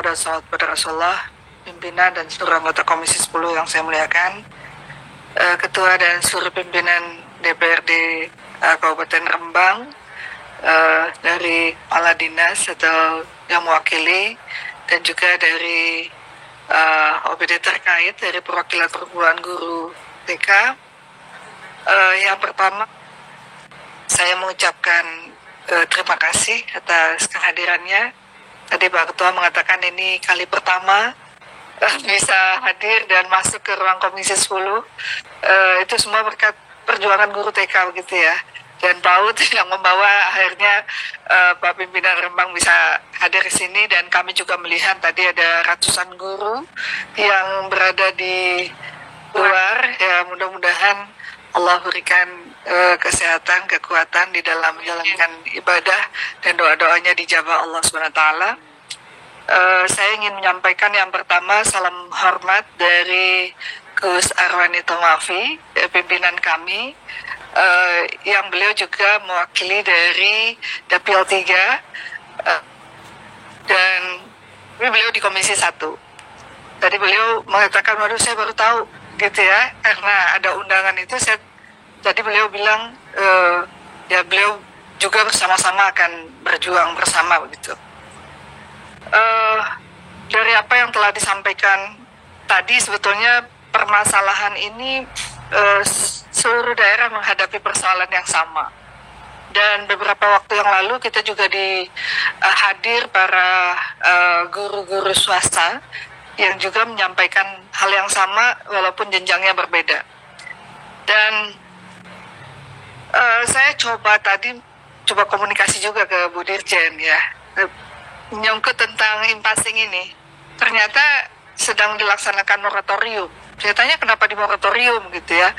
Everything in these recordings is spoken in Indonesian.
dan salawat pada Rasulullah, pimpinan dan seluruh anggota Komisi 10 yang saya muliakan, Ketua dan seluruh pimpinan DPRD Kabupaten Rembang, dari kepala dinas atau yang mewakili, dan juga dari OPD terkait dari perwakilan perguruan guru TK. Yang pertama, saya mengucapkan terima kasih atas kehadirannya. Tadi Pak Ketua mengatakan ini kali pertama bisa hadir dan masuk ke ruang Komisi 10. Itu semua berkat perjuangan guru TK begitu ya. Dan PAUD yang membawa akhirnya Pak Pimpinan Rembang bisa hadir di sini, dan kami juga melihat tadi ada ratusan guru yang berada di luar. Ya, mudah-mudahan Allah berikan kesehatan, kekuatan di dalam menjalankan ibadah, dan doa-doanya dijabah Allah SWT. Saya ingin menyampaikan yang pertama salam hormat dari Gus Arwani Tomafi, pimpinan kami, yang beliau juga mewakili dari Dapil 3, dan beliau di Komisi 1. Tadi beliau mengatakan, waduh saya baru tahu gitu ya, karena ada undangan itu. Tadi beliau bilang ya beliau juga bersama-sama akan berjuang bersama begitu. Dari apa yang telah disampaikan tadi, sebetulnya permasalahan ini seluruh daerah menghadapi persoalan yang sama. Dan beberapa waktu yang lalu kita juga hadir para guru-guru swasta yang juga menyampaikan hal yang sama walaupun jenjangnya berbeda. Dan saya coba komunikasi juga ke Bu Dirjen ya, menyangkut tentang impasing ini. Ternyata sedang dilaksanakan moratorium. Saya tanya kenapa di moratorium gitu ya.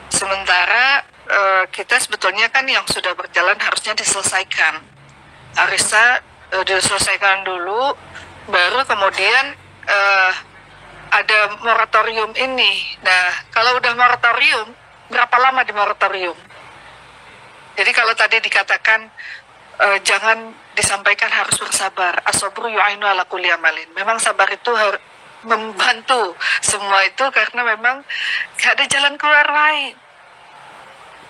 Sementara kita sebetulnya kan yang sudah berjalan harusnya diselesaikan. Harusnya diselesaikan dulu, baru kemudian ada moratorium ini. Nah, kalau udah moratorium, berapa lama di moratorium? Jadi kalau tadi dikatakan jangan disampaikan harus bersabar. As-sabru yu'ainu ala kulli amalin. Memang sabar itu membantu semua itu, karena memang gak ada jalan keluar lain.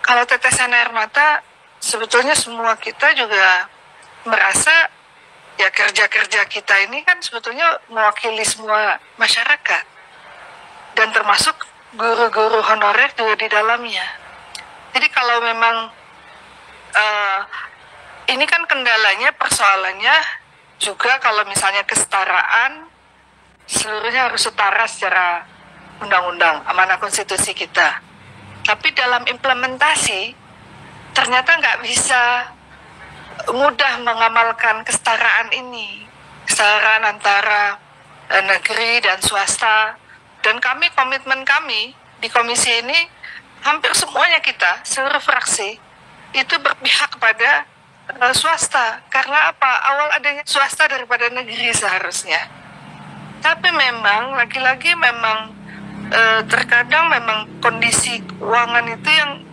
Kalau tetesan air mata, sebetulnya semua kita juga merasa ya kerja-kerja kita ini kan sebetulnya mewakili semua masyarakat, dan termasuk guru-guru honorer juga di dalamnya. Jadi kalau memang ini kan kendalanya, persoalannya juga kalau misalnya kesetaraan, seluruhnya harus setara secara undang-undang, amanah konstitusi kita. Tapi dalam implementasi, ternyata nggak bisa mudah mengamalkan kesetaraan ini. Kesetaraan antara negeri dan swasta. Dan komitmen kami di komisi ini, hampir semuanya kita, seluruh fraksi, itu berpihak kepada swasta. Karena apa? Awal adanya swasta daripada negeri seharusnya. Tapi memang, lagi-lagi memang terkadang memang kondisi keuangan itu yang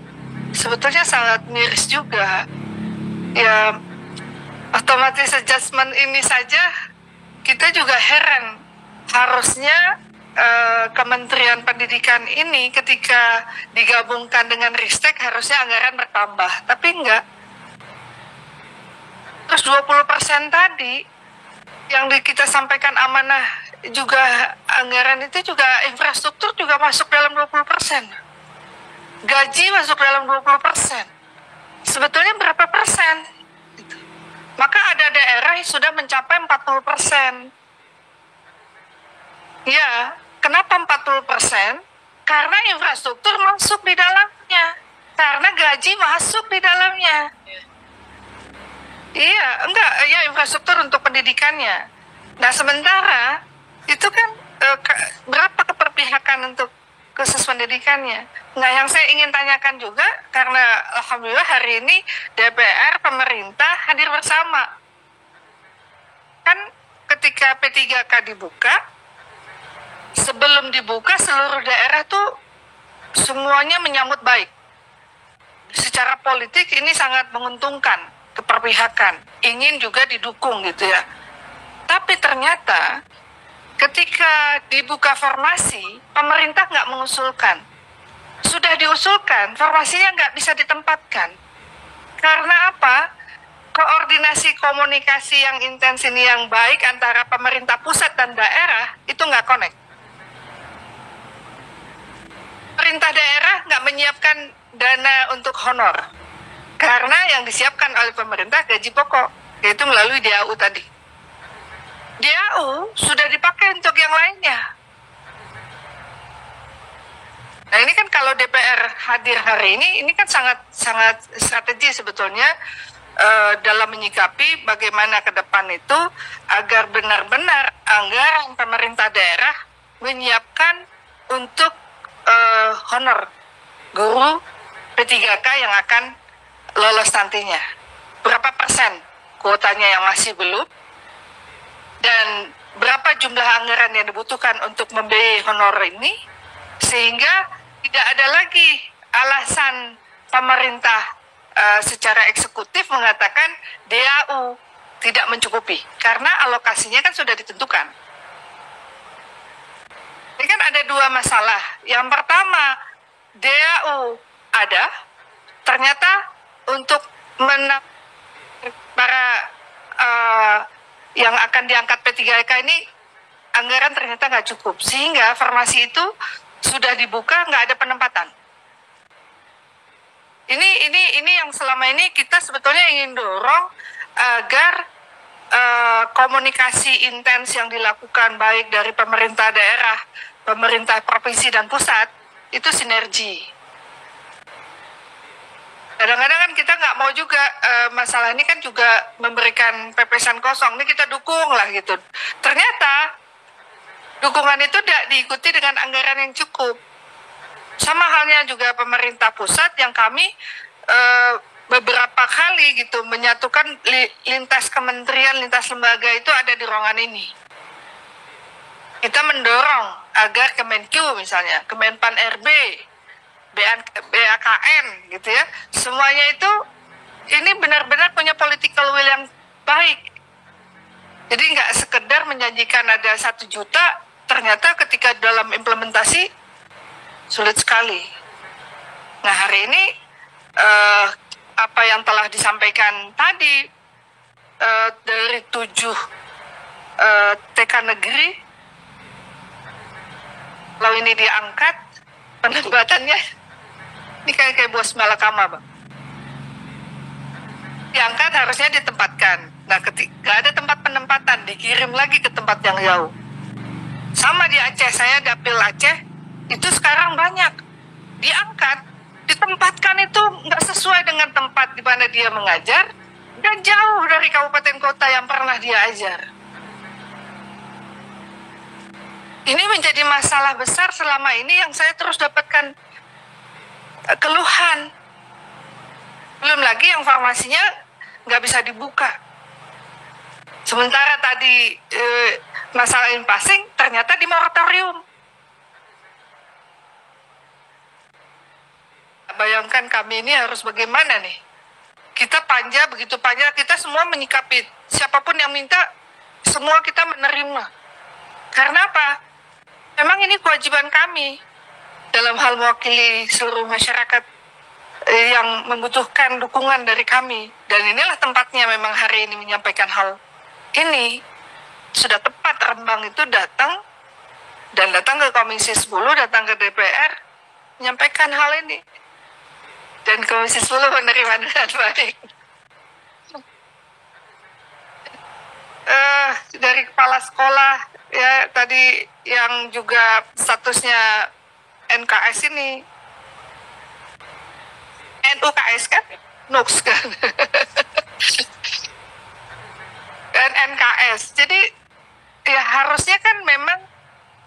sebetulnya sangat miris juga. Ya, otomatis adjustment ini saja kita juga heran. Harusnya Kementerian Pendidikan ini ketika digabungkan dengan Ristek harusnya anggaran bertambah, tapi enggak. Terus 20% tadi yang kita sampaikan amanah juga, anggaran itu juga infrastruktur juga masuk dalam 20%. Gaji masuk dalam 20%. Sebetulnya berapa persen? Gitu. Maka ada daerah yang sudah mencapai 40%. Ya, kenapa 40%? Karena infrastruktur masuk di dalamnya. Karena gaji masuk di dalamnya. Iya, enggak, ya infrastruktur untuk pendidikannya. Nah, sementara itu kan berapa keperpihakan untuk khusus pendidikannya? Nah, yang saya ingin tanyakan juga, karena alhamdulillah hari ini DPR, pemerintah hadir bersama. Kan ketika P3K dibuka, sebelum dibuka seluruh daerah tuh semuanya menyambut baik. Secara politik ini sangat menguntungkan, keperpihakan, ingin juga didukung gitu ya. Tapi ternyata ketika dibuka formasi, pemerintah nggak mengusulkan. Sudah diusulkan, formasinya nggak bisa ditempatkan. Karena apa? Koordinasi komunikasi yang intens ini yang baik antara pemerintah pusat dan daerah itu nggak connect. Pemerintah daerah nggak menyiapkan dana untuk honor. Karena yang disiapkan oleh pemerintah gaji pokok, yaitu melalui DAU tadi. DAU sudah dipakai untuk yang lainnya. Nah ini kan kalau DPR hadir hari ini kan sangat strategi sebetulnya dalam menyikapi bagaimana ke depan itu agar benar-benar anggaran pemerintah daerah menyiapkan untuk honor guru P3K yang akan lolos nantinya. Berapa persen kuotanya yang masih belum, dan berapa jumlah anggaran yang dibutuhkan untuk membiayai honor ini, sehingga tidak ada lagi alasan pemerintah secara eksekutif mengatakan DAU tidak mencukupi, karena alokasinya kan sudah ditentukan. Ini kan ada dua masalah. Yang pertama, DAU ada, ternyata untuk para yang akan diangkat P3K ini anggaran ternyata nggak cukup, sehingga formasi itu sudah dibuka, nggak ada penempatan. Ini yang selama ini kita sebetulnya ingin dorong agar komunikasi intens yang dilakukan baik dari pemerintah daerah, pemerintah provinsi dan pusat itu sinergi. Kadang-kadang kan kita nggak mau juga masalah ini kan juga memberikan pepesan kosong. Ini kita dukung lah gitu. Ternyata dukungan itu tidak diikuti dengan anggaran yang cukup. Sama halnya juga pemerintah pusat yang kami beberapa kali gitu menyatukan lintas kementerian, lintas lembaga itu ada di ruangan ini. Kita mendorong agar Kemenq misalnya, Kemenpan RB, BAKN gitu ya, semuanya itu ini benar-benar punya political will yang baik. Jadi nggak sekedar menjanjikan ada 1 juta, ternyata ketika dalam implementasi sulit sekali. Nah hari ini apa yang telah disampaikan tadi dari 7 TK negeri, kalau ini diangkat penempatannya ini kayak bos malakama, Bang. Diangkat harusnya ditempatkan. Nah ketika ada tempat penempatan, dikirim lagi ke tempat yang jauh. Sama di Aceh, saya dapil Aceh itu sekarang banyak diangkat, ditempatkan itu nggak sesuai dengan tempat di mana dia mengajar dan jauh dari kabupaten kota yang pernah dia ajar. Ini menjadi masalah besar selama ini yang saya terus dapatkan keluhan. Belum lagi yang formasinya nggak bisa dibuka. Sementara tadi masalah passing ternyata di moratorium. Bayangkan kami ini harus bagaimana nih? Kita panja, begitu panja, kita semua menyikapi. Siapapun yang minta, semua kita menerima. Karena apa? Memang ini kewajiban kami dalam hal mewakili seluruh masyarakat yang membutuhkan dukungan dari kami. Dan inilah tempatnya memang hari ini menyampaikan hal ini. Sudah tepat Rembang itu datang ke Komisi 10, datang ke DPR, menyampaikan hal ini. Dan Komisi 10 menerima dengan baik. Dari kepala sekolah ya tadi yang juga statusnya NKS ini, NUKS kan, NUKS kan, dan NKS. Jadi ya harusnya kan memang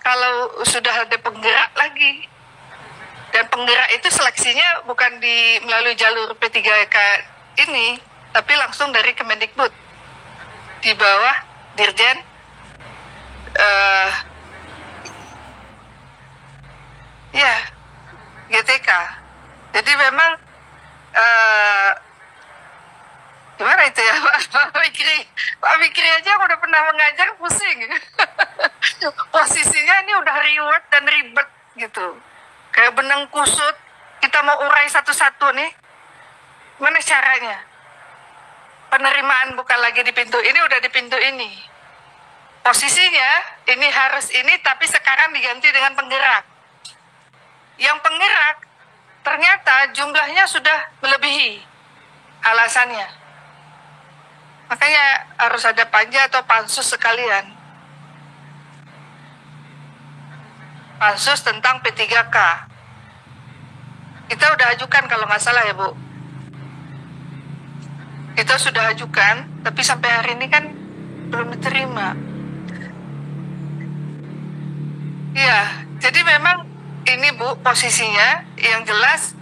kalau sudah ada penggerak lagi, dan penggerak itu seleksinya bukan melalui jalur P3K ini, tapi langsung dari Kemendikbud di bawah Dirjen GTK. Jadi memang Gimana itu ya Pak Fikri? Pak Fikri aja yang udah pernah mengajar pusing. Posisinya ini udah reward dan ribet gitu. Kayak benang kusut, kita mau urai satu-satu nih. Gimana caranya? Penerimaan bukan lagi di pintu ini, udah di pintu ini. Posisinya ini harus ini, tapi sekarang diganti dengan penggerak. Yang penggerak ternyata jumlahnya sudah melebihi alasannya. Makanya harus ada panja atau pansus sekalian. Pansus tentang P3K. Kita udah ajukan kalau nggak salah ya Bu. Kita sudah ajukan, tapi sampai hari ini kan belum diterima. Iya, jadi memang ini Bu posisinya. Yang jelas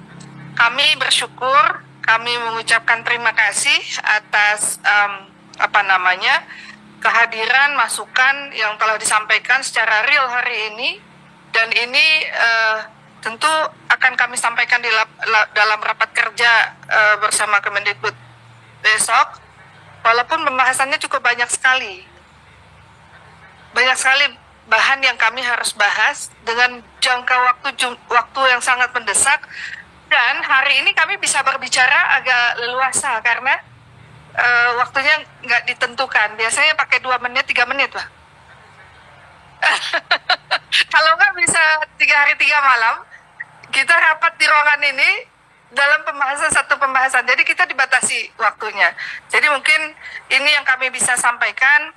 kami bersyukur, kami mengucapkan terima kasih atas kehadiran masukan yang telah disampaikan secara real hari ini, dan ini tentu akan kami sampaikan dalam rapat kerja bersama Kemendikbud besok. Walaupun pembahasannya cukup banyak sekali bahan yang kami harus bahas dengan jangka waktu yang sangat mendesak, dan hari ini kami bisa berbicara agak leluasa karena waktunya nggak ditentukan. Biasanya pakai 2 menit, 3 menit Pak. Kalau nggak bisa 3 hari 3 malam, kita rapat di ruangan ini dalam satu pembahasan. Jadi kita dibatasi waktunya. Jadi mungkin ini yang kami bisa sampaikan.